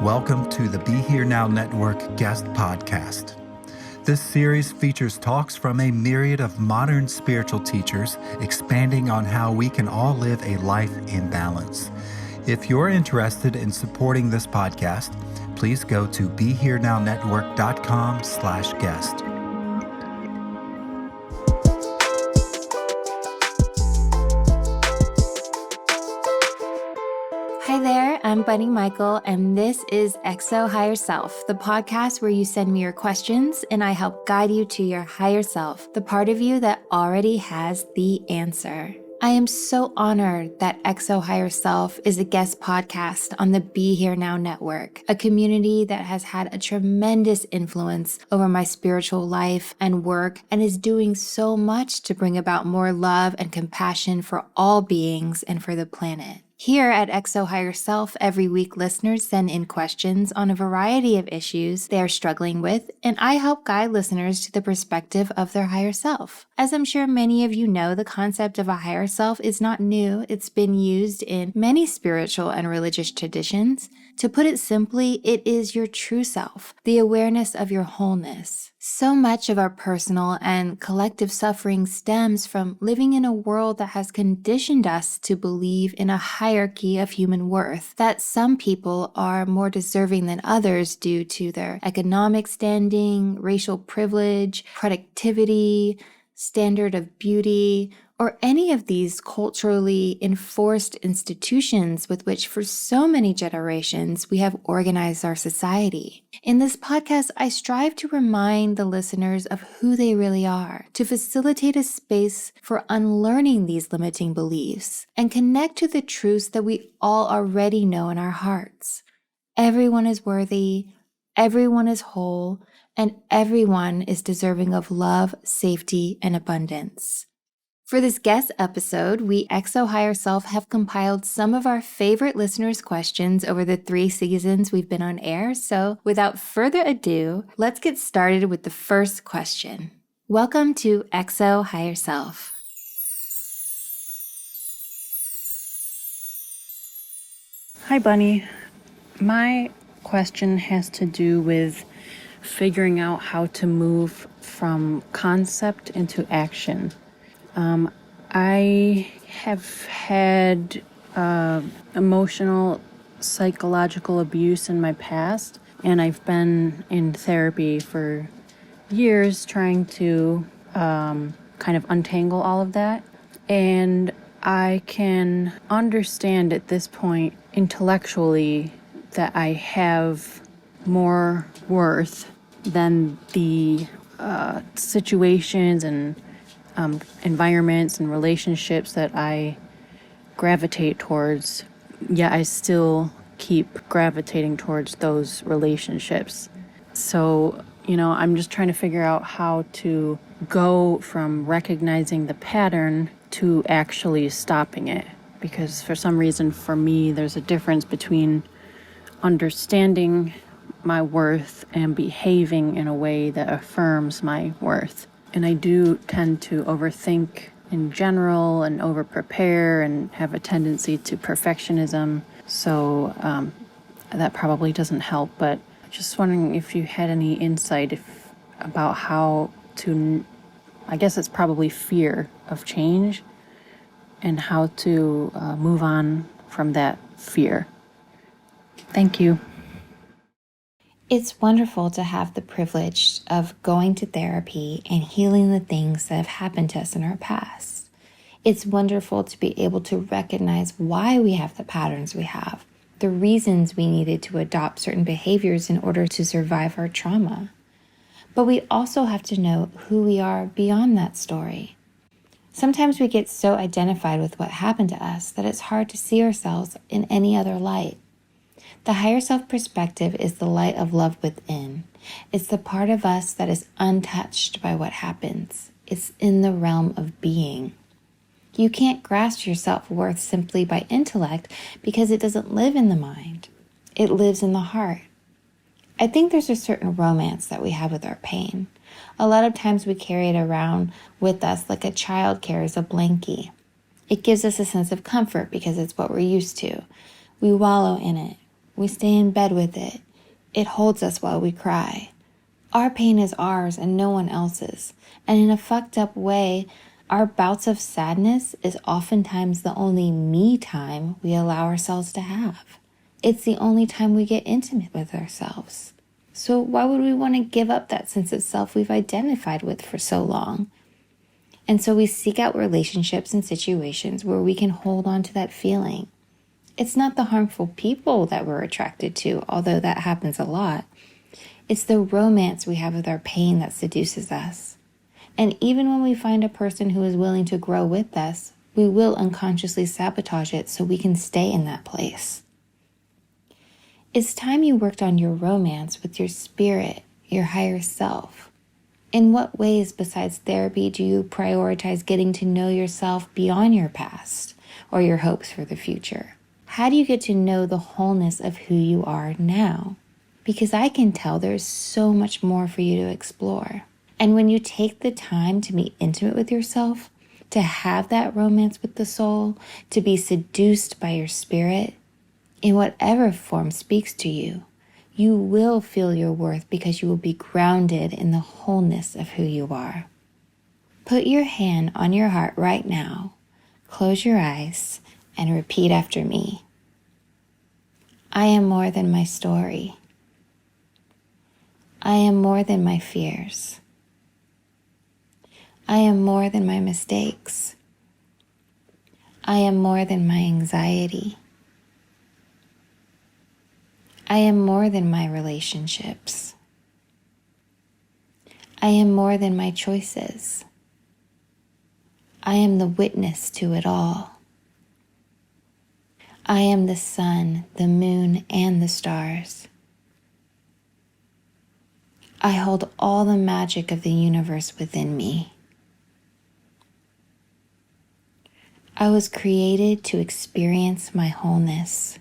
Welcome to the Be Here Now Network Guest Podcast. This series features talks from a myriad of modern spiritual teachers expanding on how we can all live a life in balance. If you're interested in supporting this podcast, please go to BeHereNowNetwork.com/guest. Hi there, I'm Bunny Michael, and this is XO Higher Self, the podcast where you send me your questions and I help guide you to your higher self, the part of you that already has the answer. I am so honored that XO Higher Self is a guest podcast on the Be Here Now Network, a community that has had a tremendous influence over my spiritual life and work and is doing so much to bring about more love and compassion for all beings and for the planet. Here at XO Higher Self, every week listeners send in questions on a variety of issues they are struggling with, and I help guide listeners to the perspective of their higher self. As I'm sure many of you know, the concept of a higher self is not new. It's been used in many spiritual and religious traditions. To put it simply, it is your true self, the awareness of your wholeness. So much of our personal and collective suffering stems from living in a world that has conditioned us to believe in a hierarchy of human worth, that some people are more deserving than others due to their economic standing, racial privilege, productivity, standard of beauty, or any of these culturally enforced institutions with which for so many generations we have organized our society. In this podcast, I strive to remind the listeners of who they really are, to facilitate a space for unlearning these limiting beliefs and connect to the truths that we all already know in our hearts. Everyone is worthy, everyone is whole, and everyone is deserving of love, safety, and abundance. For this guest episode, we XO Higher Self have compiled some of our favorite listeners' questions over the 3 seasons we've been on air. So without further ado, let's get started with the first question. Welcome to XO Higher Self. Hi, Bunny. My question has to do with figuring out how to move from concept into action. I have had emotional, psychological abuse in my past, and I've been in therapy for years trying to kind of untangle all of that. And I can understand at this point intellectually that I have more worth than the situations and environments and relationships that I gravitate towards, yet I still keep gravitating towards those relationships. So, I'm just trying to figure out how to go from recognizing the pattern to actually stopping it. Because for some reason, for me, there's a difference between understanding my worth and behaving in a way that affirms my worth. And I do tend to overthink in general and over-prepare and have a tendency to perfectionism. So that probably doesn't help. But just wondering if you had any insight about how to, I guess it's probably fear of change, and how to move on from that fear. Thank you. It's wonderful to have the privilege of going to therapy and healing the things that have happened to us in our past. It's wonderful to be able to recognize why we have the patterns we have, the reasons we needed to adopt certain behaviors in order to survive our trauma. But we also have to know who we are beyond that story. Sometimes we get so identified with what happened to us that it's hard to see ourselves in any other light. The higher self perspective is the light of love within. It's the part of us that is untouched by what happens. It's in the realm of being. You can't grasp your self-worth simply by intellect because it doesn't live in the mind. It lives in the heart. I think there's a certain romance that we have with our pain. A lot of times we carry it around with us like a child carries a blankie. It gives us a sense of comfort because it's what we're used to. We wallow in it. We stay in bed with it. It holds us while we cry. Our pain is ours and no one else's. And in a fucked up way, our bouts of sadness is oftentimes the only me time we allow ourselves to have. It's the only time we get intimate with ourselves. So why would we want to give up that sense of self we've identified with for so long? And so we seek out relationships and situations where we can hold on to that feeling. It's not the harmful people that we're attracted to, although that happens a lot. It's the romance we have with our pain that seduces us. And even when we find a person who is willing to grow with us, we will unconsciously sabotage it so we can stay in that place. It's time you worked on your romance with your spirit, your higher self. In what ways besides therapy do you prioritize getting to know yourself beyond your past or your hopes for the future? How do you get to know the wholeness of who you are now? Because I can tell there's so much more for you to explore. And when you take the time to be intimate with yourself, to have that romance with the soul, to be seduced by your spirit, in whatever form speaks to you, you will feel your worth because you will be grounded in the wholeness of who you are. Put your hand on your heart right now, close your eyes, and repeat after me. I am more than my story. I am more than my fears. I am more than my mistakes. I am more than my anxiety. I am more than my relationships. I am more than my choices. I am the witness to it all. I am the sun, the moon, and the stars. I hold all the magic of the universe within me. I was created to experience my wholeness.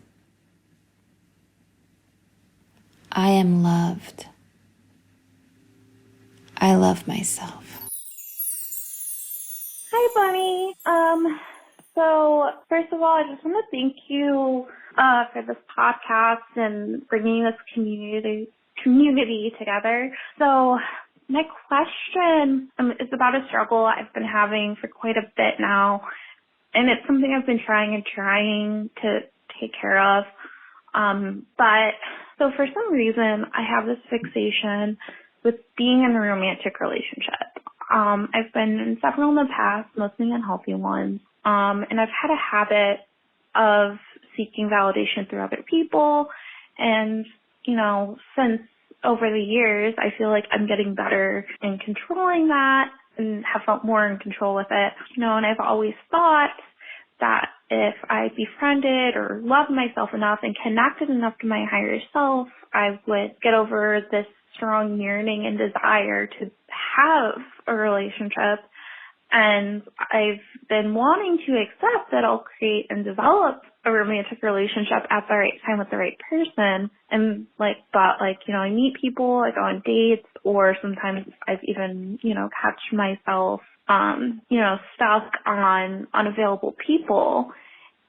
I am loved. I love myself. Hi, Bunny. So first of all, I just want to thank you for this podcast and bringing this community together. So my question is about a struggle I've been having for quite a bit now, and it's something I've been trying to take care of. But so for some reason, I have this fixation with being in a romantic relationship. I've been in several in the past, mostly unhealthy ones. And I've had a habit of seeking validation through other people. And, since over the years, I feel like I'm getting better in controlling that and have felt more in control with it. And I've always thought that if I befriended or loved myself enough and connected enough to my higher self, I would get over this strong yearning and desire to have a relationship. And I've been wanting to accept that I'll create and develop a romantic relationship at the right time with the right person. And I meet people, I go on dates, or sometimes I've even, catch myself, stuck on unavailable people.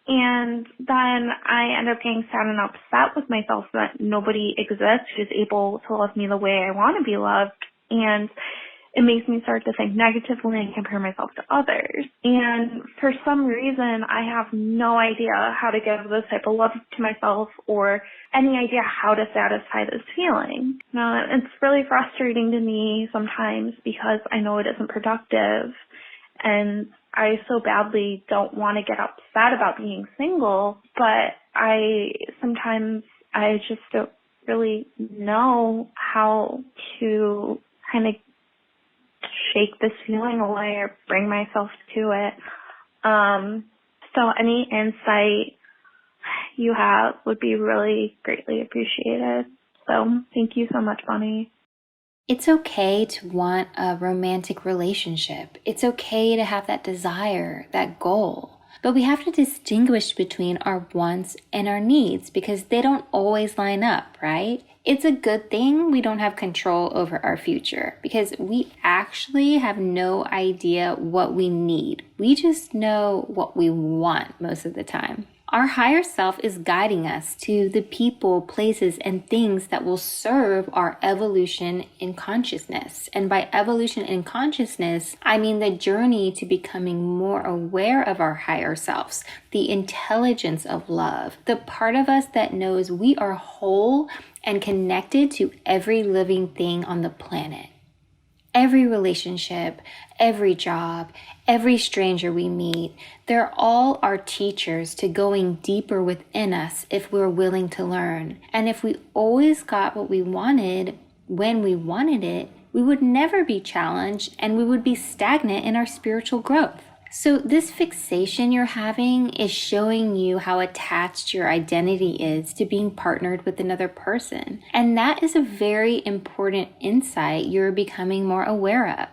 And then I end up getting sad and upset with myself that nobody exists who's able to love me the way I want to be loved. And it makes me start to think negatively and compare myself to others. And for some reason, I have no idea how to give this type of love to myself or any idea how to satisfy this feeling. It's really frustrating to me sometimes because I know it isn't productive. And I so badly don't want to get upset about being single, but I just don't really know how to kind of shake this feeling away or bring myself to it. So any insight you have would be really greatly appreciated. So thank you so much, Bonnie. It's okay to want a romantic relationship. It's okay to have that desire, that goal. But we have to distinguish between our wants and our needs because they don't always line up, right? It's a good thing we don't have control over our future because we actually have no idea what we need. We just know what we want most of the time. Our higher self is guiding us to the people, places, and things that will serve our evolution in consciousness. And by evolution in consciousness, I mean the journey to becoming more aware of our higher selves, the intelligence of love, the part of us that knows we are whole and connected to every living thing on the planet. Every relationship, every job, every stranger we meet, they're all our teachers to going deeper within us if we're willing to learn. And if we always got what we wanted when we wanted it, we would never be challenged and we would be stagnant in our spiritual growth. So this fixation you're having is showing you how attached your identity is to being partnered with another person. And that is a very important insight you're becoming more aware of.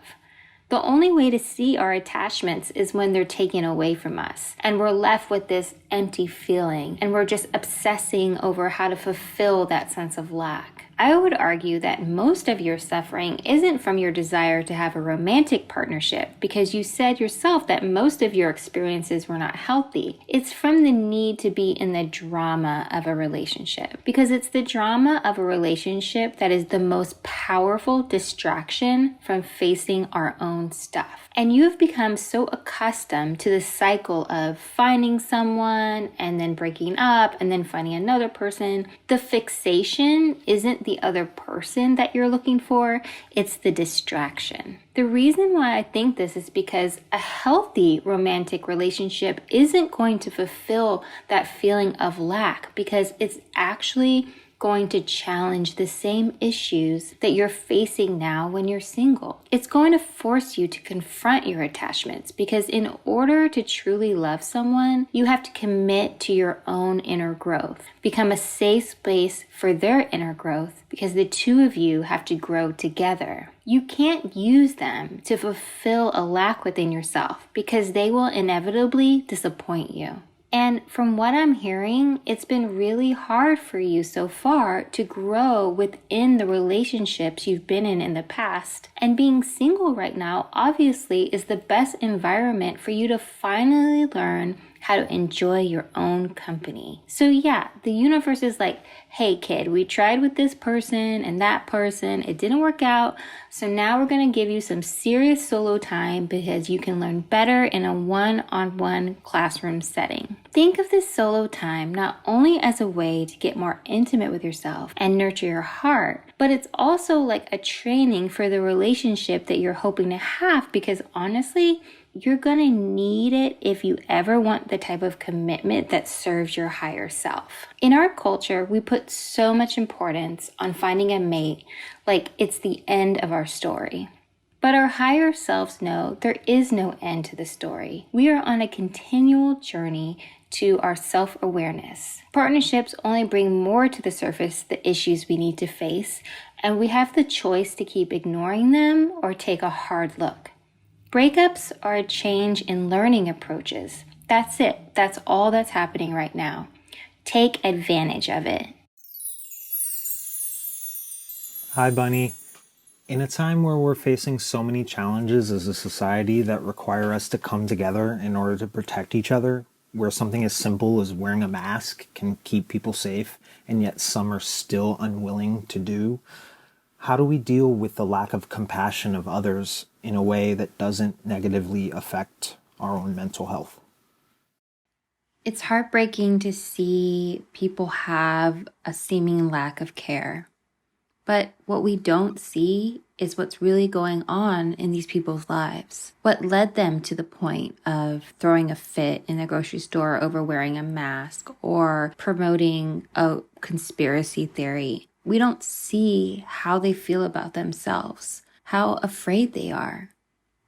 The only way to see our attachments is when they're taken away from us and we're left with this empty feeling and we're just obsessing over how to fulfill that sense of lack. I would argue that most of your suffering isn't from your desire to have a romantic partnership because you said yourself that most of your experiences were not healthy. It's from the need to be in the drama of a relationship because it's the drama of a relationship that is the most powerful distraction from facing our own stuff. And you've become so accustomed to the cycle of finding someone and then breaking up and then finding another person. The fixation isn't the other person that you're looking for, it's the distraction. The reason why I think this is because a healthy romantic relationship isn't going to fulfill that feeling of lack because it's actually going to challenge the same issues that you're facing now when you're single. It's going to force you to confront your attachments because in order to truly love someone, you have to commit to your own inner growth, become a safe space for their inner growth because the two of you have to grow together. You can't use them to fulfill a lack within yourself because they will inevitably disappoint you. And from what I'm hearing, it's been really hard for you so far to grow within the relationships you've been in the past. And being single right now, obviously, is the best environment for you to finally learn how to enjoy your own company. So yeah, the universe is like, hey kid, we tried with this person and that person, it didn't work out. So now we're gonna give you some serious solo time because you can learn better in a one-on-one classroom setting. Think of this solo time not only as a way to get more intimate with yourself and nurture your heart, but it's also like a training for the relationship that you're hoping to have because honestly, you're gonna need it if you ever want the type of commitment that serves your higher self. In our culture, we put so much importance on finding a mate like it's the end of our story. But our higher selves know there is no end to the story. We are on a continual journey to our self-awareness. Partnerships only bring more to the surface the issues we need to face, and we have the choice to keep ignoring them or take a hard look. Breakups are a change in learning approaches. That's it. That's all that's happening right now. Take advantage of it. Hi, Bunny. In a time where we're facing so many challenges as a society that require us to come together in order to protect each other, where something as simple as wearing a mask can keep people safe, and yet some are still unwilling to do, how do we deal with the lack of compassion of others in a way that doesn't negatively affect our own mental health? It's heartbreaking to see people have a seeming lack of care. But what we don't see is what's really going on in these people's lives. What led them to the point of throwing a fit in the grocery store over wearing a mask or promoting a conspiracy theory. We don't see how they feel about themselves, how afraid they are.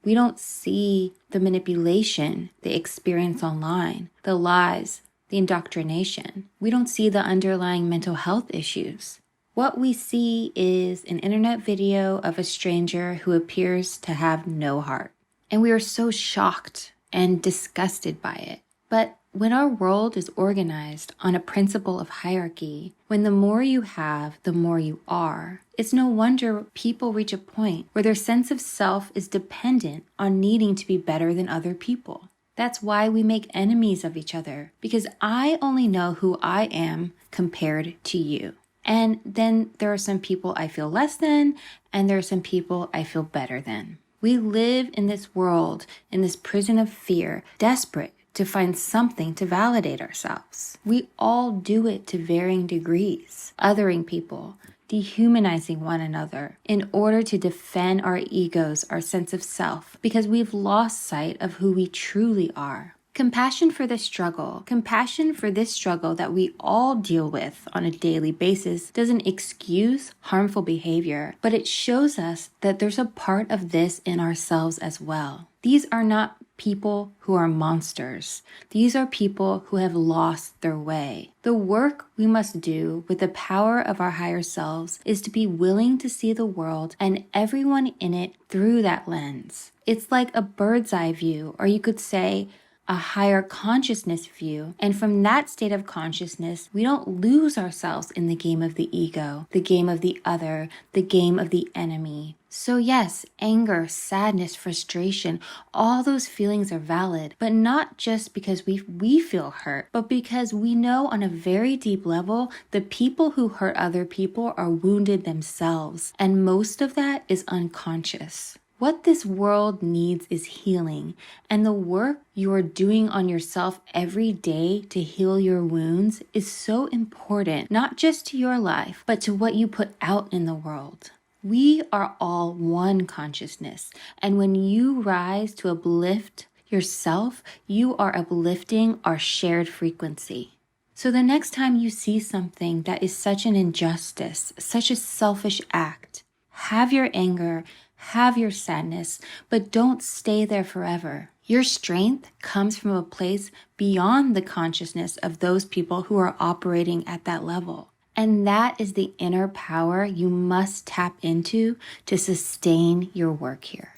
We don't see the manipulation they experience online, the lies, the indoctrination. We don't see the underlying mental health issues. What we see is an internet video of a stranger who appears to have no heart. And we are so shocked and disgusted by it. But when our world is organized on a principle of hierarchy, when the more you have, the more you are, it's no wonder people reach a point where their sense of self is dependent on needing to be better than other people. That's why we make enemies of each other, because I only know who I am compared to you. And then there are some people I feel less than, and there are some people I feel better than. We live in this world, in this prison of fear, desperate to find something to validate ourselves. We all do it to varying degrees, othering people, dehumanizing one another in order to defend our egos, our sense of self, because we've lost sight of who we truly are. Compassion for this struggle that we all deal with on a daily basis doesn't excuse harmful behavior, but it shows us that there's a part of this in ourselves as well. These are not people who are monsters. These are people who have lost their way. The work we must do with the power of our higher selves is to be willing to see the world and everyone in it through that lens. It's like a bird's eye view, or you could say a higher consciousness view. And from that state of consciousness, we don't lose ourselves in the game of the ego, the game of the other, the game of the enemy. So yes, anger, sadness, frustration, all those feelings are valid, but not just because we feel hurt, but because we know on a very deep level, the people who hurt other people are wounded themselves. And most of that is unconscious. What this world needs is healing, and the work you are doing on yourself every day to heal your wounds is so important, not just to your life, but to what you put out in the world. We are all one consciousness, and when you rise to uplift yourself, you are uplifting our shared frequency. So the next time you see something that is such an injustice, such a selfish act, have your anger, have your sadness, but don't stay there forever. Your strength comes from a place beyond the consciousness of those people who are operating at that level. And that is the inner power you must tap into to sustain your work here.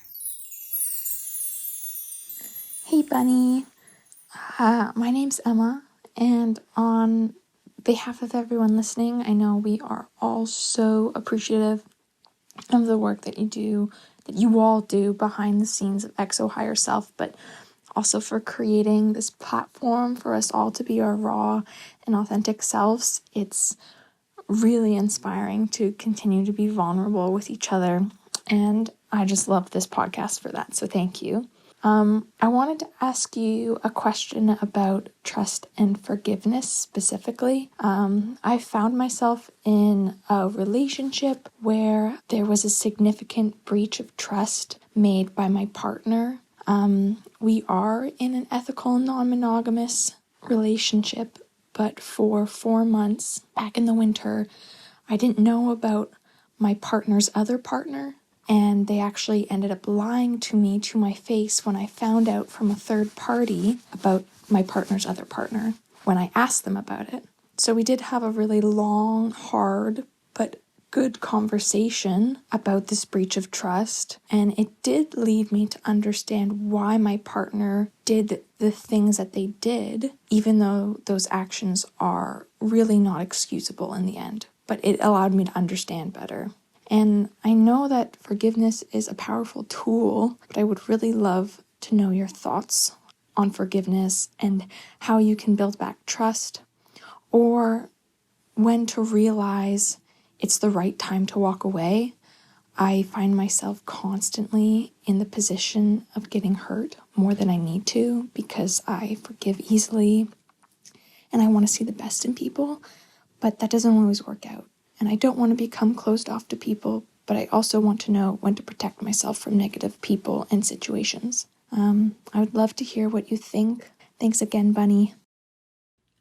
Hey, Bunny. My name's Emma, and on behalf of everyone listening, I know we are all so appreciative of the work that you all do behind the scenes of XO Higher Self, but also for creating this platform for us all to be our raw and authentic selves. It's really inspiring to continue to be vulnerable with each other, and I just love this podcast for that, so thank you. I wanted to ask you a question about trust and forgiveness specifically. I found myself in a relationship where there was a significant breach of trust made by my partner. We are in an ethical, non-monogamous relationship, but for 4 months back in the winter, I didn't know about my partner's other partner. And they actually ended up lying to me to my face when I found out from a third party about my partner's other partner when I asked them about it. So we did have a really long, hard, but good conversation about this breach of trust. And it did lead me to understand why my partner did the things that they did, even though those actions are really not excusable in the end. But it allowed me to understand better. And I know that forgiveness is a powerful tool, but I would really love to know your thoughts on forgiveness and how you can build back trust, or when to realize it's the right time to walk away. I find myself constantly in the position of getting hurt more than I need to because I forgive easily and I want to see the best in people, but that doesn't always work out. And I don't want to become closed off to people, but I also want to know when to protect myself from negative people and situations. I would love to hear what you think. Thanks again, Bunny.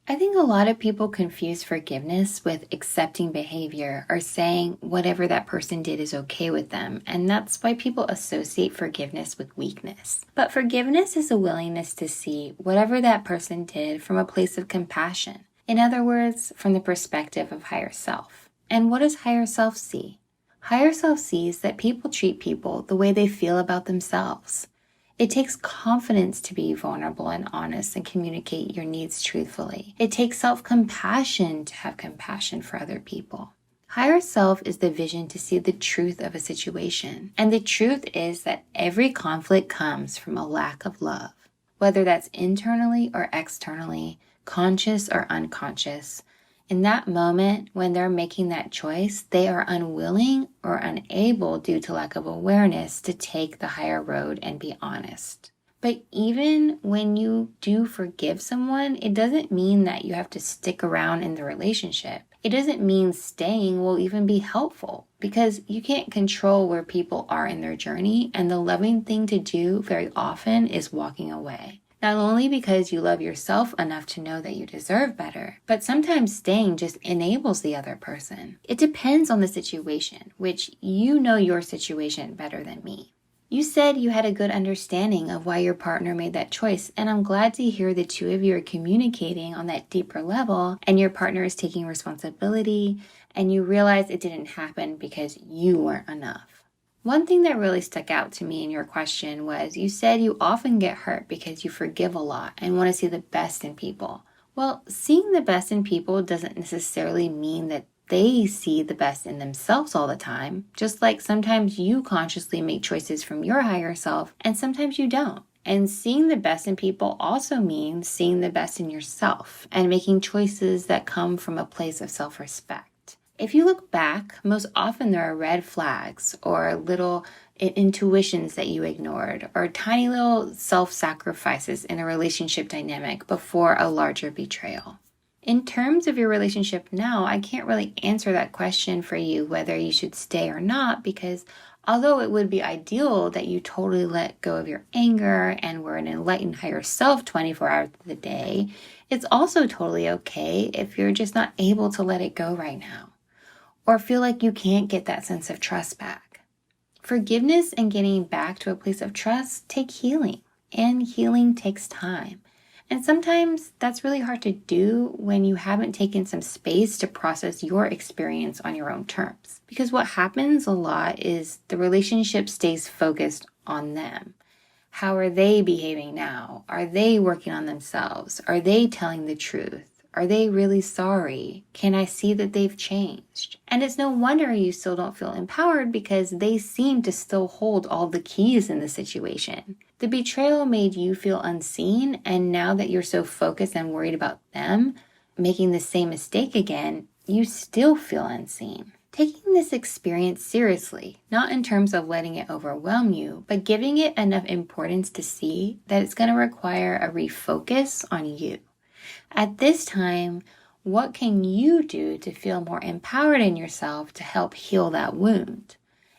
I think a lot of people confuse forgiveness with accepting behavior or saying whatever that person did is okay with them, and that's why people associate forgiveness with weakness. But forgiveness is a willingness to see whatever that person did from a place of compassion. In other words, from the perspective of higher self. And what does higher self see? Higher self sees that people treat people the way they feel about themselves. It takes confidence to be vulnerable and honest and communicate your needs truthfully. It takes self-compassion to have compassion for other people. Higher self is the vision to see the truth of a situation. And the truth is that every conflict comes from a lack of love. whether that's internally or externally, conscious or unconscious. In that moment, when they're making that choice, they are unwilling or unable due to lack of awareness to take the higher road and be honest. But even when you do forgive someone, it doesn't mean that you have to stick around in the relationship. It doesn't mean staying will even be helpful, because you can't control where people are in their journey, and the loving thing to do very often is walking away. Not only because you love yourself enough to know that you deserve better, but sometimes staying just enables the other person. It depends on the situation, which you know your situation better than me. You said you had a good understanding of why your partner made that choice, and I'm glad to hear the two of you are communicating on that deeper level, and your partner is taking responsibility, and you realize it didn't happen because you weren't enough. One thing that really stuck out to me in your question was you said you often get hurt because you forgive a lot and want to see the best in people. Well, seeing the best in people doesn't necessarily mean that they see the best in themselves all the time, just like sometimes you consciously make choices from your higher self and sometimes you don't. And seeing the best in people also means seeing the best in yourself and making choices that come from a place of self-respect. If you look back, most often there are red flags or little intuitions that you ignored or tiny little self-sacrifices in a relationship dynamic before a larger betrayal. In terms of your relationship now, I can't really answer that question for you whether you should stay or not, because although it would be ideal that you totally let go of your anger and were an enlightened higher self 24 hours of the day, it's also totally okay if you're just not able to let it go right now or feel like you can't get that sense of trust back. Forgiveness and getting back to a place of trust take healing, and healing takes time. And sometimes that's really hard to do when you haven't taken some space to process your experience on your own terms. Because what happens a lot is the relationship stays focused on them. How are they behaving now? Are they working on themselves? Are they telling the truth? Are they really sorry? Can I see that they've changed? And it's no wonder you still don't feel empowered, because they seem to still hold all the keys in the situation. The betrayal made you feel unseen, and now that you're so focused and worried about them making the same mistake again, you still feel unseen. Taking this experience seriously, not in terms of letting it overwhelm you, but giving it enough importance to see that it's going to require a refocus on you. At this time, what can you do to feel more empowered in yourself to help heal that wound?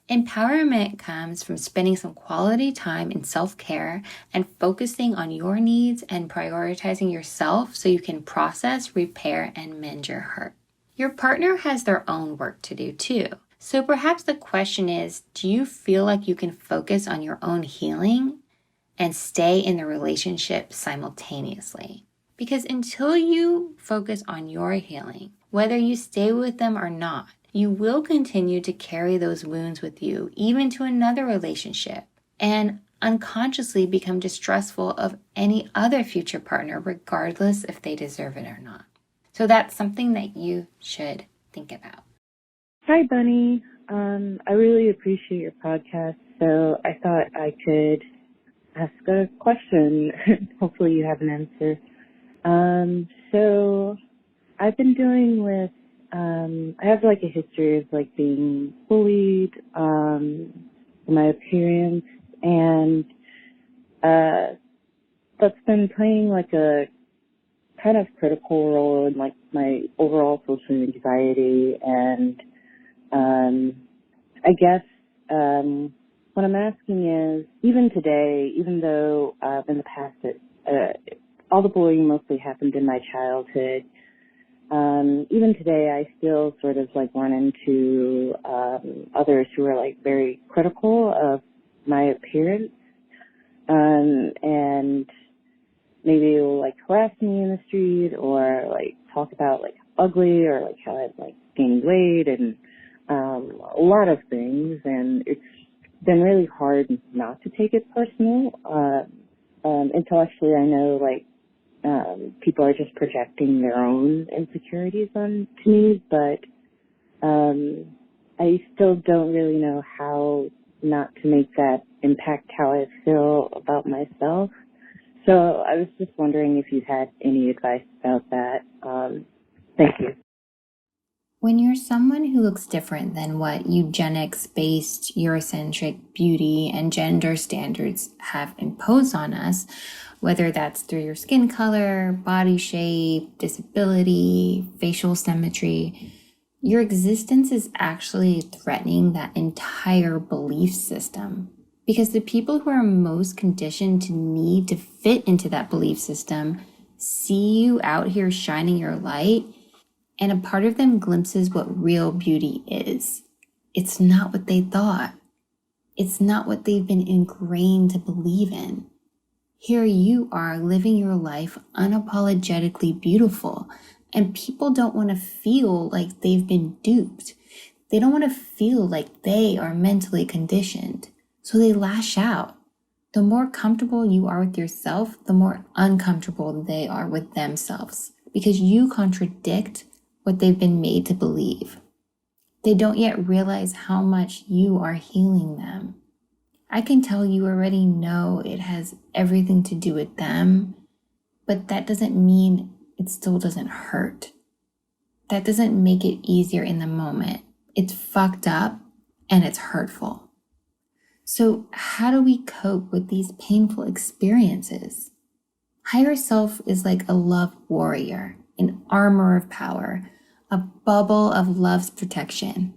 Empowerment comes from spending some quality time in self-care and focusing on your needs and prioritizing yourself so you can process, repair, and mend your hurt. Your partner has their own work to do too. So perhaps the question is, do you feel like you can focus on your own healing and stay in the relationship simultaneously? Because until you focus on your healing, whether you stay with them or not, you will continue to carry those wounds with you, even to another relationship, and unconsciously become distrustful of any other future partner, regardless if they deserve it or not. So that's something that you should think about. Hi, Bunny. I really appreciate your podcast, so I thought I could ask a question. Hopefully you have an answer. So I've been dealing with, I have like a history of like being bullied, in my appearance, and, that's been playing like a kind of critical role in like my overall social anxiety. And, I guess, what I'm asking is, even today, even though, in the past, all the bullying mostly happened in my childhood. Even today, I still sort of like run into others who are like very critical of my appearance, and maybe will like harass me in the street or like talk about like ugly or like how I've like gained weight and a lot of things. And it's been really hard not to take it personal. Intellectually, I know like people are just projecting their own insecurities onto me, but I still don't really know how not to make that impact how I feel about myself. So I was just wondering if you had any advice about that. Thank you. When you're someone who looks different than what eugenics-based Eurocentric beauty and gender standards have imposed on us, whether that's through your skin color, body shape, disability, facial symmetry, your existence is actually threatening that entire belief system. Because the people who are most conditioned to need to fit into that belief system see you out here shining your light, and a part of them glimpses what real beauty is. It's not what they thought. It's not what they've been ingrained to believe in. Here you are living your life unapologetically beautiful, and people don't want to feel like they've been duped. They don't want to feel like they are mentally conditioned, so they lash out. The more comfortable you are with yourself, the more uncomfortable they are with themselves, because you contradict what they've been made to believe. They don't yet realize how much you are healing them. I can tell you already know it has everything to do with them, but that doesn't mean it still doesn't hurt. That doesn't make it easier in the moment. It's fucked up and it's hurtful. So how do we cope with these painful experiences? Higher self is like a love warrior, an armor of power, a bubble of love's protection.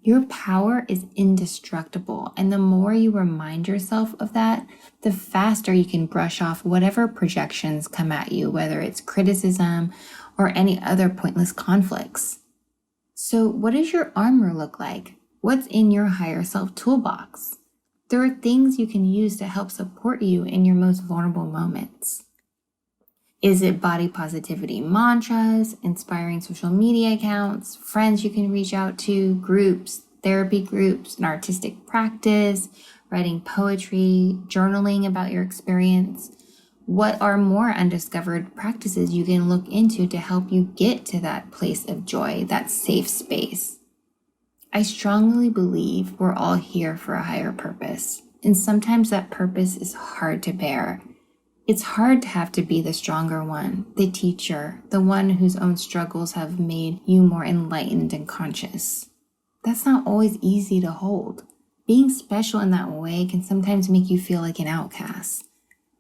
Your power is indestructible, and the more you remind yourself of that, the faster you can brush off whatever projections come at you, whether it's criticism or any other pointless conflicts. So what does your armor look like? What's in your higher self toolbox? There are things you can use to help support you in your most vulnerable moments. Is it body positivity mantras, inspiring social media accounts, friends you can reach out to, groups, therapy groups, an artistic practice, writing poetry, journaling about your experience? What are more undiscovered practices you can look into to help you get to that place of joy, that safe space? I strongly believe we're all here for a higher purpose, and sometimes that purpose is hard to bear. It's hard to have to be the stronger one, the teacher, the one whose own struggles have made you more enlightened and conscious. That's not always easy to hold. Being special in that way can sometimes make you feel like an outcast.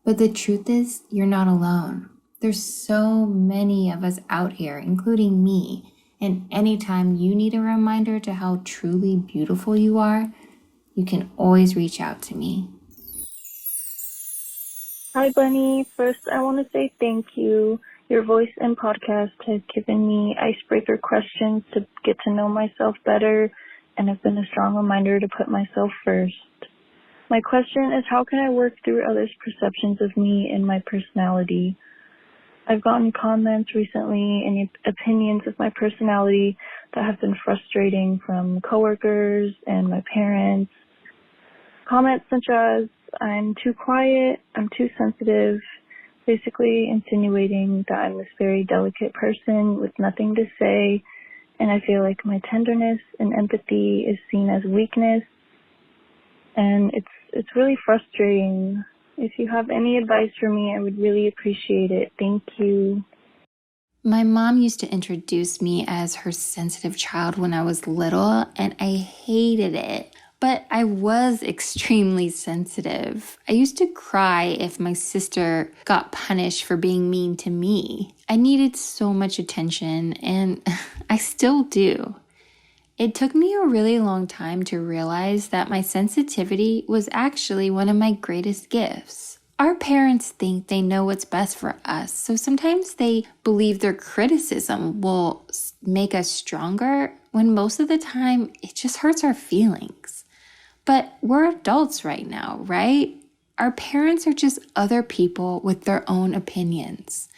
But the truth is, you're not alone. There's so many of us out here, including me, and anytime you need a reminder to how truly beautiful you are, you can always reach out to me. Hi, Bunny. First, I want to say thank you. Your voice and podcast has given me icebreaker questions to get to know myself better and have been a strong reminder to put myself first. My question is, how can I work through others' perceptions of me and my personality? I've gotten comments recently and opinions of my personality that have been frustrating from coworkers and my parents. Comments such as, I'm too quiet, I'm too sensitive, basically insinuating that I'm this very delicate person with nothing to say, and I feel like my tenderness and empathy is seen as weakness, and it's really frustrating. If you have any advice for me, I would really appreciate it. Thank you. My mom used to introduce me as her sensitive child when I was little, and I hated it. But I was extremely sensitive. I used to cry if my sister got punished for being mean to me. I needed so much attention, and I still do. It took me a really long time to realize that my sensitivity was actually one of my greatest gifts. Our parents think they know what's best for us, so sometimes they believe their criticism will make us stronger, when most of the time it just hurts our feelings. But we're adults right now, right? Our parents are just other people with their own opinions.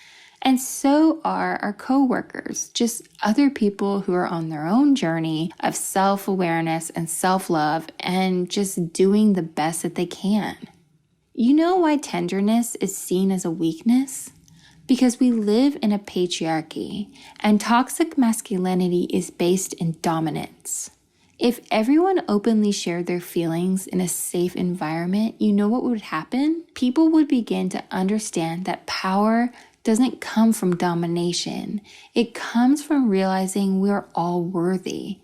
And so are our coworkers, just other people who are on their own journey of self-awareness and self-love and just doing the best that they can. You know why tenderness is seen as a weakness? Because we live in a patriarchy, and toxic masculinity is based in dominance. If everyone openly shared their feelings in a safe environment, you know what would happen? People would begin to understand that power doesn't come from domination. It comes from realizing we're all worthy.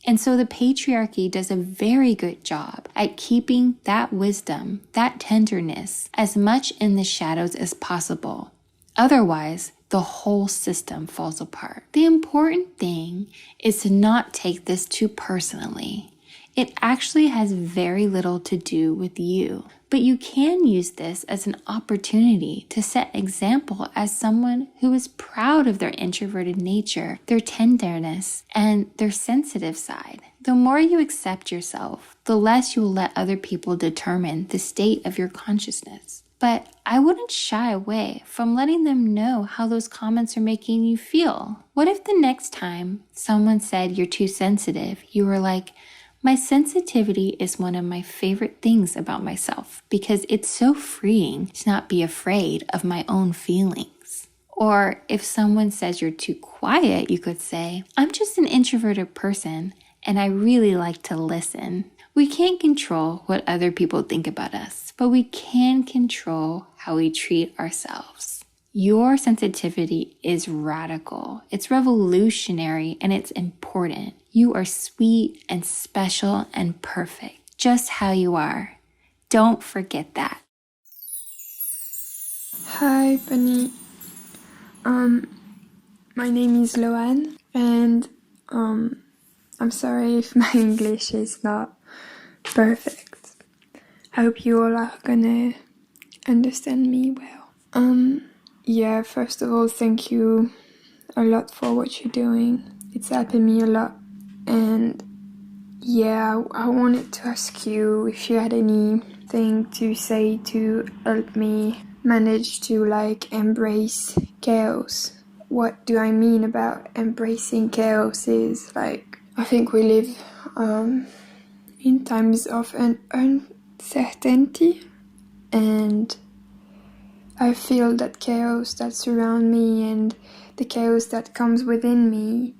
And so the patriarchy does a very good job at keeping that wisdom, that tenderness, as much in the shadows as possible. Otherwise, the whole system falls apart. The important thing is to not take this too personally. It actually has very little to do with you, but you can use this as an opportunity to set example as someone who is proud of their introverted nature, their tenderness, and their sensitive side. The more you accept yourself, the less you will let other people determine the state of your consciousness. But I wouldn't shy away from letting them know how those comments are making you feel. What if the next time someone said you're too sensitive, you were like, my sensitivity is one of my favorite things about myself because it's so freeing to not be afraid of my own feelings. Or if someone says you're too quiet, you could say, I'm just an introverted person and I really like to listen. We can't control what other people think about us, but we can control how we treat ourselves. Your sensitivity is radical, it's revolutionary, and it's important. You are sweet and special and perfect, just how you are. Don't forget that. Hi, Bunny. My name is Loan, and I'm sorry if my English is not perfect. I hope you all are gonna understand me well. Yeah, first of all, thank you a lot for what you're doing. It's helping me a lot. And yeah, I wanted to ask you if you had anything to say to help me manage to embrace chaos. What do I mean about embracing chaos is I think we live in times of uncertainty, and I feel that chaos that surrounds me and the chaos that comes within me,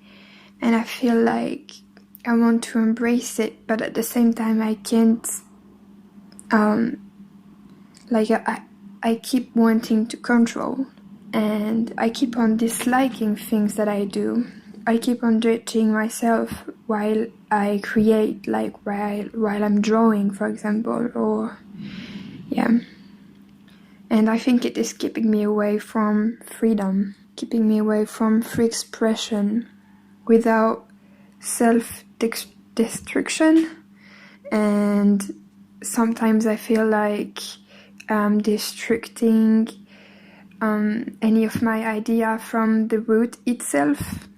and I feel like I want to embrace it, but at the same time I can't. I keep wanting to control, and I keep on disliking things that I do. I keep on judging myself while I create, while I'm drawing, for example, or yeah. And I think it is keeping me away from freedom, keeping me away from free expression without self-destruction. And sometimes I feel like I'm destructing any of my idea from the root itself,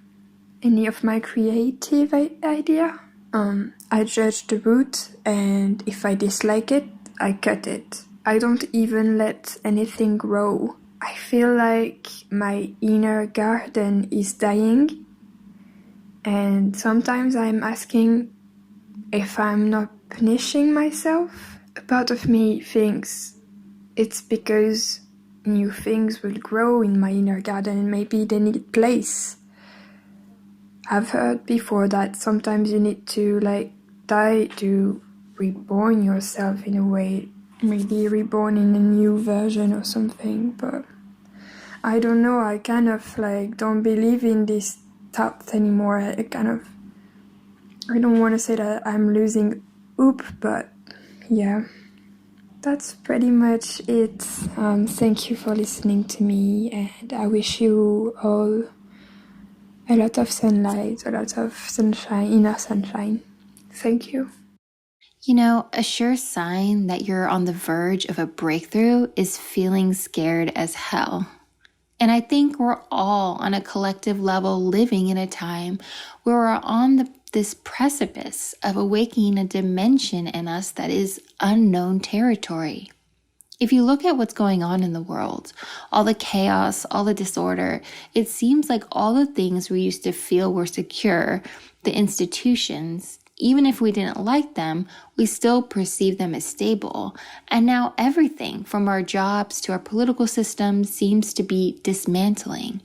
any of my creative idea. I judge the root, and if I dislike it, I cut it. I don't even let anything grow. I feel like my inner garden is dying, and sometimes I'm asking if I'm not punishing myself. A part of me thinks it's because new things will grow in my inner garden and maybe they need place. I've heard before that sometimes you need to die to reborn yourself in a way, maybe reborn in a new version or something, but I don't know, I kind of don't believe in these thoughts anymore. I don't want to say that I'm losing hope, but yeah, that's pretty much it. Thank you for listening to me, and I wish you all a lot of sunlight, a lot of sunshine, inner sunshine. Thank you. You know, a sure sign that you're on the verge of a breakthrough is feeling scared as hell. And I think we're all on a collective level living in a time where we're on this precipice of awakening a dimension in us that is unknown territory. If you look at what's going on in the world, all the chaos, all the disorder, it seems like all the things we used to feel were secure, the institutions, even if we didn't like them, we still perceive them as stable. And now everything from our jobs to our political system seems to be dismantling.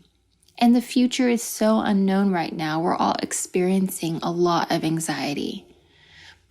And the future is so unknown right now. We're all experiencing a lot of anxiety.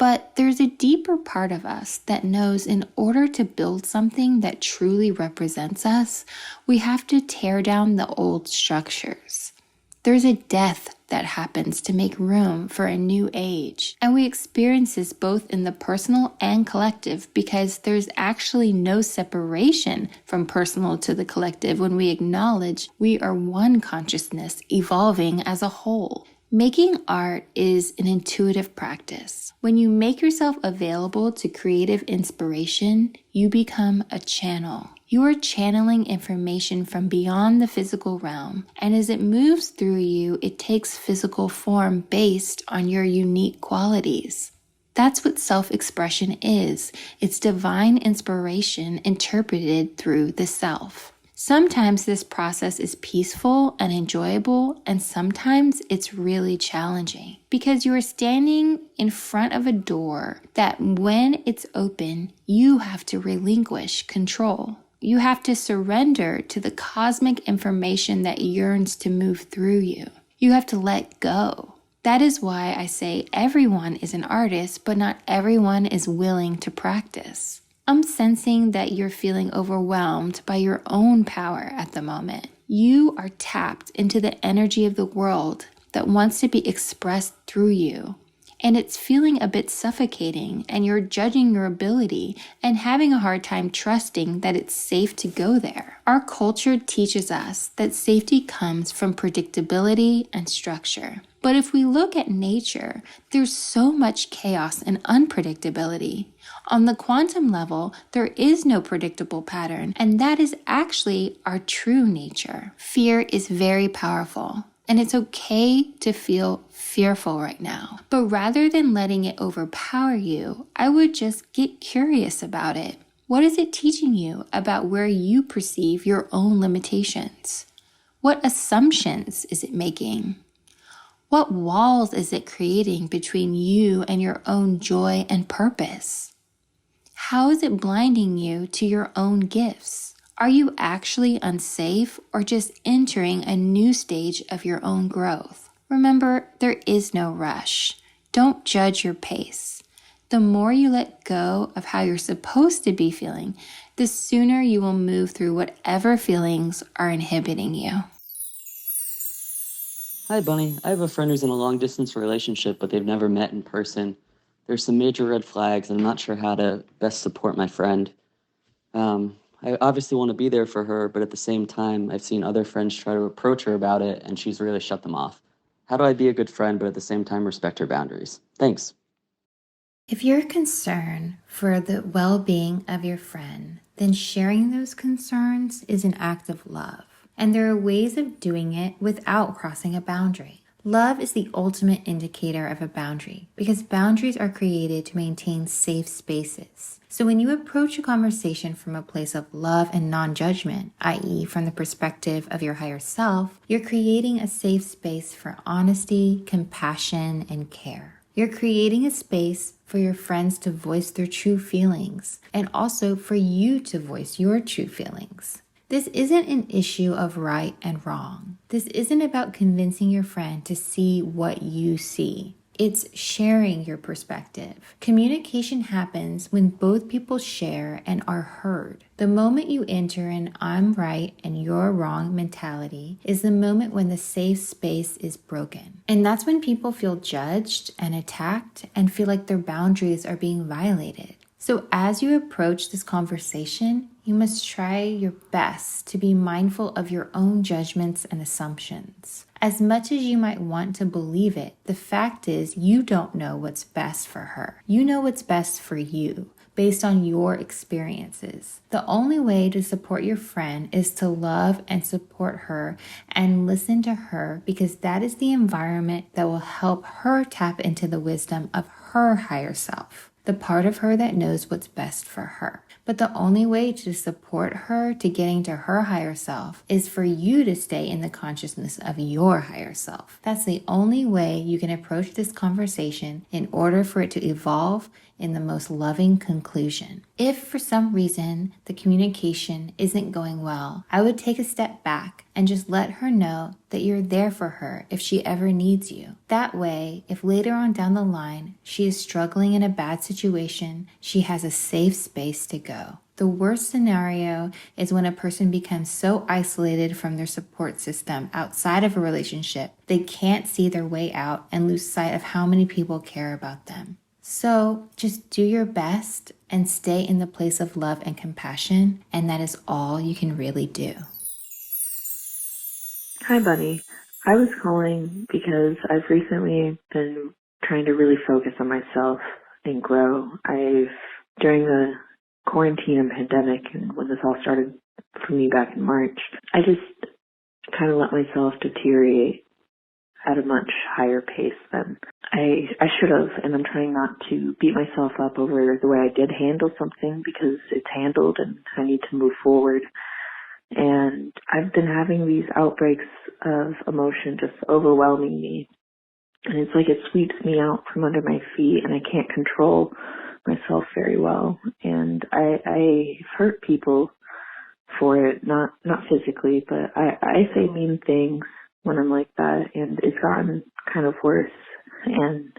But there's a deeper part of us that knows in order to build something that truly represents us, we have to tear down the old structures. There's a death that happens to make room for a new age. And we experience this both in the personal and collective because there's actually no separation from personal to the collective when we acknowledge we are one consciousness evolving as a whole. Making art is an intuitive practice. When you make yourself available to creative inspiration, you become a channel. You are channeling information from beyond the physical realm, and as it moves through you, it takes physical form based on your unique qualities. That's what self-expression is. It's divine inspiration interpreted through the self. Sometimes this process is peaceful and enjoyable, and sometimes it's really challenging because you are standing in front of a door that when it's open, you have to relinquish control. You have to surrender to the cosmic information that yearns to move through you. You have to let go. That is why I say everyone is an artist, but not everyone is willing to practice. I'm sensing that you're feeling overwhelmed by your own power at the moment. You are tapped into the energy of the world that wants to be expressed through you. And it's feeling a bit suffocating, and you're judging your ability and having a hard time trusting that it's safe to go there. Our culture teaches us that safety comes from predictability and structure. But if we look at nature, there's so much chaos and unpredictability. On the quantum level, there is no predictable pattern, and that is actually our true nature. Fear is very powerful. And it's okay to feel fearful right now. But rather than letting it overpower you, I would just get curious about it. What is it teaching you about where you perceive your own limitations? What assumptions is it making? What walls is it creating between you and your own joy and purpose? How is it blinding you to your own gifts? Are you actually unsafe or just entering a new stage of your own growth? Remember, there is no rush. Don't judge your pace. The more you let go of how you're supposed to be feeling, the sooner you will move through whatever feelings are inhibiting you. Hi, Bunny. I have a friend who's in a long-distance relationship, but they've never met in person. There's some major red flags, and I'm not sure how to best support my friend. I obviously want to be there for her, but at the same time, I've seen other friends try to approach her about it, and she's really shut them off. How do I be a good friend, but at the same time respect her boundaries? Thanks. If you're concerned for the well-being of your friend, then sharing those concerns is an act of love. And there are ways of doing it without crossing a boundary. Love is the ultimate indicator of a boundary because boundaries are created to maintain safe spaces. So when you approach a conversation from a place of love and non-judgment, i.e. from the perspective of your higher self, you're creating a safe space for honesty, compassion, and care. You're creating a space for your friends to voice their true feelings and also for you to voice your true feelings. This isn't an issue of right and wrong. This isn't about convincing your friend to see what you see. It's sharing your perspective. Communication happens when both people share and are heard. The moment you enter an I'm right and you're wrong mentality is the moment when the safe space is broken. And that's when people feel judged and attacked and feel like their boundaries are being violated. So as you approach this conversation, you must try your best to be mindful of your own judgments and assumptions. As much as you might want to believe it, the fact is you don't know what's best for her. You know what's best for you based on your experiences. The only way to support your friend is to love and support her and listen to her because that is the environment that will help her tap into the wisdom of her higher self, the part of her that knows what's best for her. But the only way to support her to getting to her higher self is for you to stay in the consciousness of your higher self. That's the only way you can approach this conversation in order for it to evolve in the most loving conclusion. If for some reason the communication isn't going well, I would take a step back and just let her know that you're there for her if she ever needs you. That way, if later on down the line she is struggling in a bad situation, she has a safe space to go. The worst scenario is when a person becomes so isolated from their support system outside of a relationship, they can't see their way out and lose sight of how many people care about them. So just do your best and stay in the place of love and compassion, and that is all you can really do. Hi, Bunny. I was calling because I've recently been trying to really focus on myself and grow. During the quarantine and pandemic, and when this all started for me back in March, I just kind of let myself deteriorate at a much higher pace than I should have, and I'm trying not to beat myself up over the way I did handle something, because it's handled and I need to move forward. And I've been having these outbreaks of emotion just overwhelming me, and it's like it sweeps me out from under my feet, and I can't control myself very well. And I hurt people for it, not physically, but I say mean things when I'm like that, and it's gotten kind of worse. And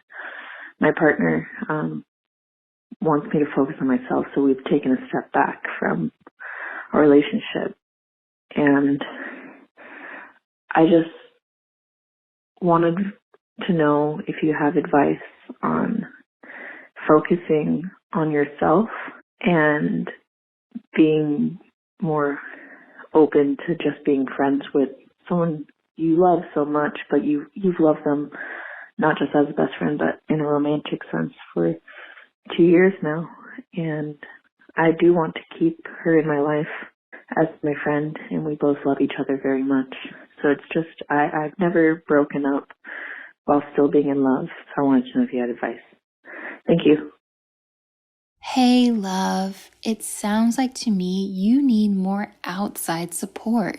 my partner wants me to focus on myself, so we've taken a step back from our relationship. And I just wanted to know if you have advice on focusing on yourself and being more open to just being friends with someone you love so much, but you've loved them not just as a best friend, but in a romantic sense for 2 years now. And I do want to keep her in my life as my friend, and we both love each other very much. So it's just, I've never broken up while still being in love. So I wanted to know if you had advice. Thank you. Hey, love. It sounds like to me you need more outside support.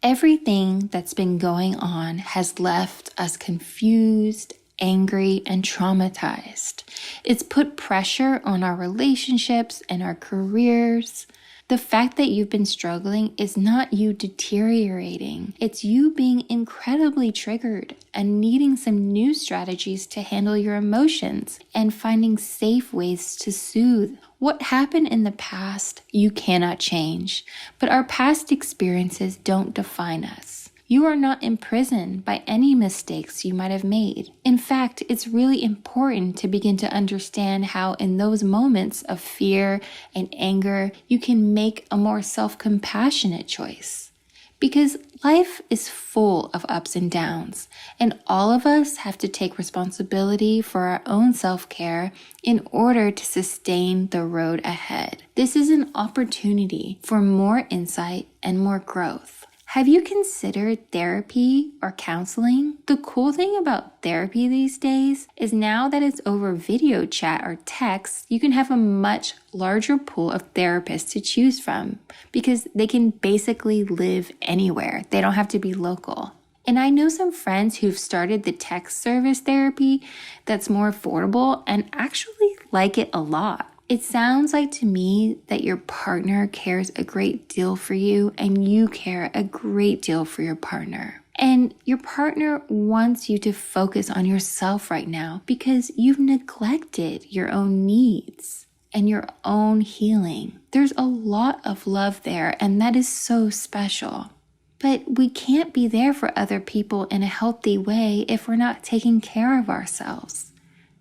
Everything that's been going on has left us confused, angry, and traumatized. It's put pressure on our relationships and our careers. The fact that you've been struggling is not you deteriorating. It's you being incredibly triggered and needing some new strategies to handle your emotions and finding safe ways to soothe. What happened in the past, you cannot change, but our past experiences don't define us. You are not imprisoned by any mistakes you might have made. In fact, it's really important to begin to understand how in those moments of fear and anger, you can make a more self-compassionate choice. Because life is full of ups and downs, and all of us have to take responsibility for our own self-care in order to sustain the road ahead. This is an opportunity for more insight and more growth. Have you considered therapy or counseling? The cool thing about therapy these days is now that it's over video chat or text, you can have a much larger pool of therapists to choose from because they can basically live anywhere. They don't have to be local. And I know some friends who've started the text service therapy that's more affordable and actually like it a lot. It sounds like to me that your partner cares a great deal for you and you care a great deal for your partner. And your partner wants you to focus on yourself right now because you've neglected your own needs and your own healing. There's a lot of love there, and that is so special. But we can't be there for other people in a healthy way if we're not taking care of ourselves.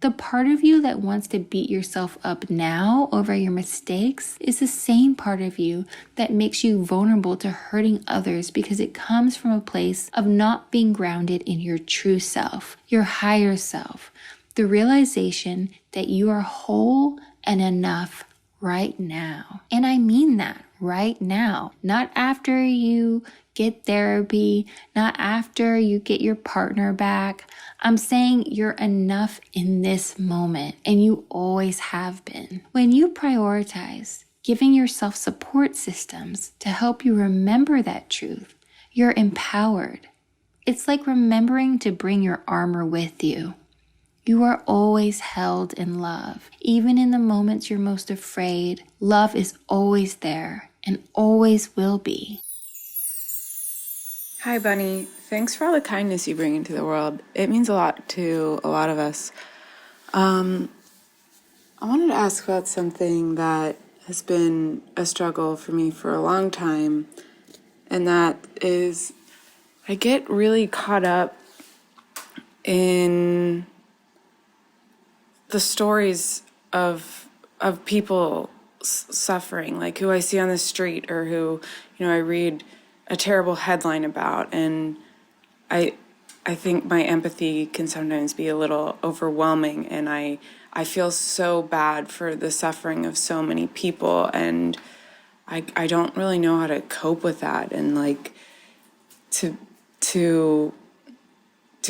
The part of you that wants to beat yourself up now over your mistakes is the same part of you that makes you vulnerable to hurting others because it comes from a place of not being grounded in your true self, your higher self, the realization that you are whole and enough right now. And I mean that right now, not after you get therapy, not after you get your partner back. I'm saying you're enough in this moment, and you always have been. When you prioritize giving yourself support systems to help you remember that truth, you're empowered. It's like remembering to bring your armor with you. You are always held in love. Even in the moments you're most afraid, love is always there and always will be. Hi, Bunny. Thanks for all the kindness you bring into the world. It means a lot to a lot of us. I wanted to ask about something that has been a struggle for me for a long time, and that is I get really caught up in the stories of people suffering, like who I see on the street or who, I read a terrible headline about, and I think my empathy can sometimes be a little overwhelming, and I feel so bad for the suffering of so many people, and I don't really know how to cope with that, and like to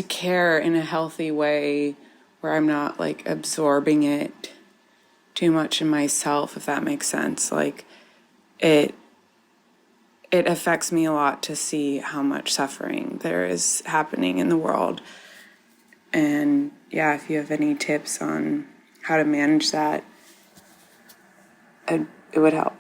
care in a healthy way where I'm not like absorbing it too much in myself, if that makes sense. Like it affects me a lot to see how much suffering there is happening in the world. And yeah, if you have any tips on how to manage that, it would help.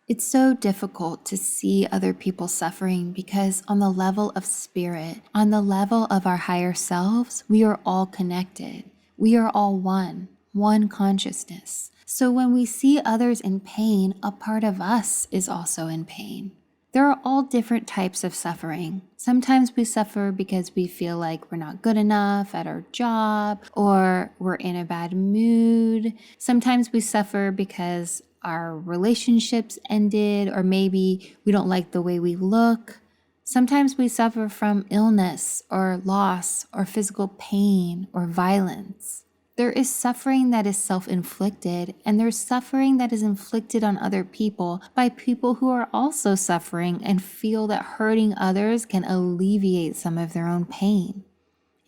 It's so difficult to see other people suffering because on the level of spirit, on the level of our higher selves, we are all connected. We are all one consciousness. So when we see others in pain, a part of us is also in pain. There are all different types of suffering. Sometimes we suffer because we feel like we're not good enough at our job or we're in a bad mood. Sometimes we suffer because our relationships ended or maybe we don't like the way we look. Sometimes we suffer from illness or loss or physical pain or violence. There is suffering that is self-inflicted, and there's suffering that is inflicted on other people by people who are also suffering and feel that hurting others can alleviate some of their own pain.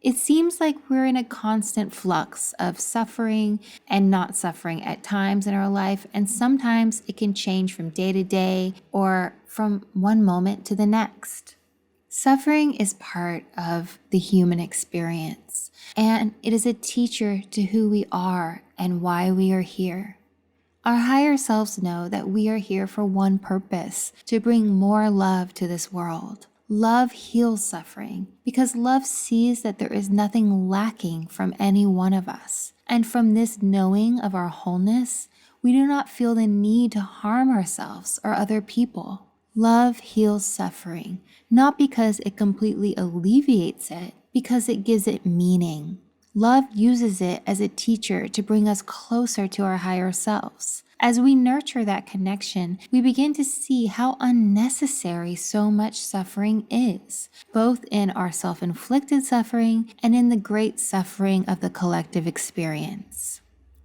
It seems like we're in a constant flux of suffering and not suffering at times in our life, and sometimes it can change from day to day or from one moment to the next. Suffering is part of the human experience, and it is a teacher to who we are and why we are here. Our higher selves know that we are here for one purpose, to bring more love to this world. Love heals suffering because love sees that there is nothing lacking from any one of us. And from this knowing of our wholeness, we do not feel the need to harm ourselves or other people. Love heals suffering, not because it completely alleviates it, because it gives it meaning. Love uses it as a teacher to bring us closer to our higher selves. As we nurture that connection, we begin to see how unnecessary so much suffering is, both in our self-inflicted suffering and in the great suffering of the collective experience.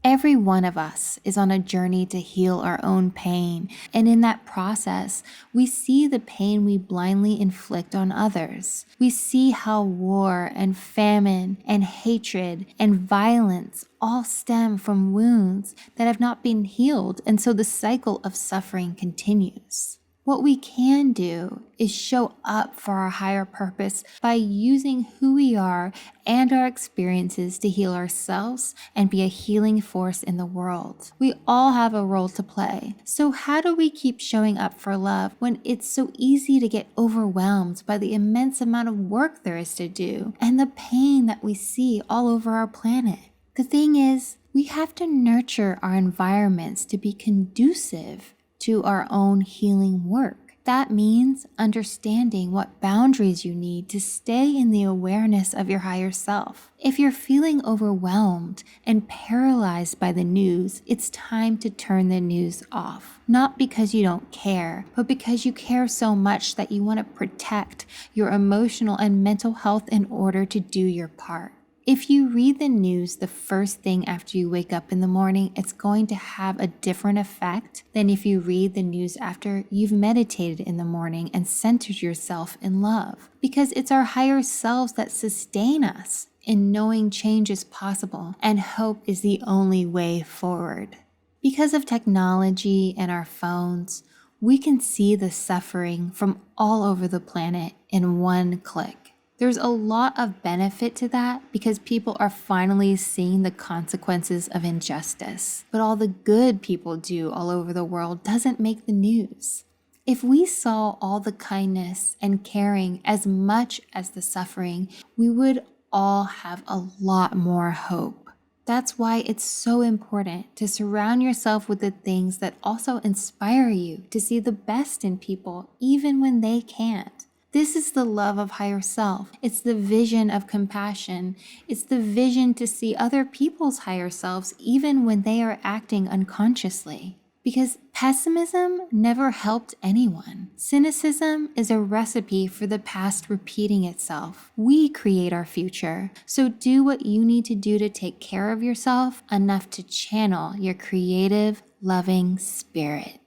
Every one of us is on a journey to heal our own pain, and in that process, we see the pain we blindly inflict on others. We see how war and famine and hatred and violence all stem from wounds that have not been healed, and so the cycle of suffering continues. What we can do is show up for our higher purpose by using who we are and our experiences to heal ourselves and be a healing force in the world. We all have a role to play. So how do we keep showing up for love when it's so easy to get overwhelmed by the immense amount of work there is to do and the pain that we see all over our planet? The thing is, we have to nurture our environments to be conducive to our own healing work. That means understanding what boundaries you need to stay in the awareness of your higher self. If you're feeling overwhelmed and paralyzed by the news, it's time to turn the news off. Not because you don't care, but because you care so much that you want to protect your emotional and mental health in order to do your part. If you read the news the first thing after you wake up in the morning, it's going to have a different effect than if you read the news after you've meditated in the morning and centered yourself in love. Because it's our higher selves that sustain us in knowing change is possible and hope is the only way forward. Because of technology and our phones, we can see the suffering from all over the planet in one click. There's a lot of benefit to that because people are finally seeing the consequences of injustice. But all the good people do all over the world doesn't make the news. If we saw all the kindness and caring as much as the suffering, we would all have a lot more hope. That's why it's so important to surround yourself with the things that also inspire you to see the best in people, even when they can't. This is the love of higher self. It's the vision of compassion. It's the vision to see other people's higher selves, even when they are acting unconsciously. Because pessimism never helped anyone. Cynicism is a recipe for the past repeating itself. We create our future. So do what you need to do to take care of yourself enough to channel your creative, loving spirit.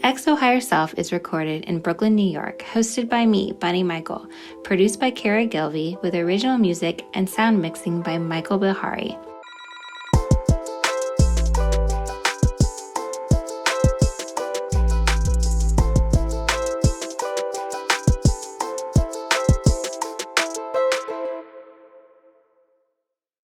XO Higher Self is recorded in Brooklyn, New York, hosted by me, Bunny Michael, produced by Kara Gilvey, with original music and sound mixing by Michael Bihari.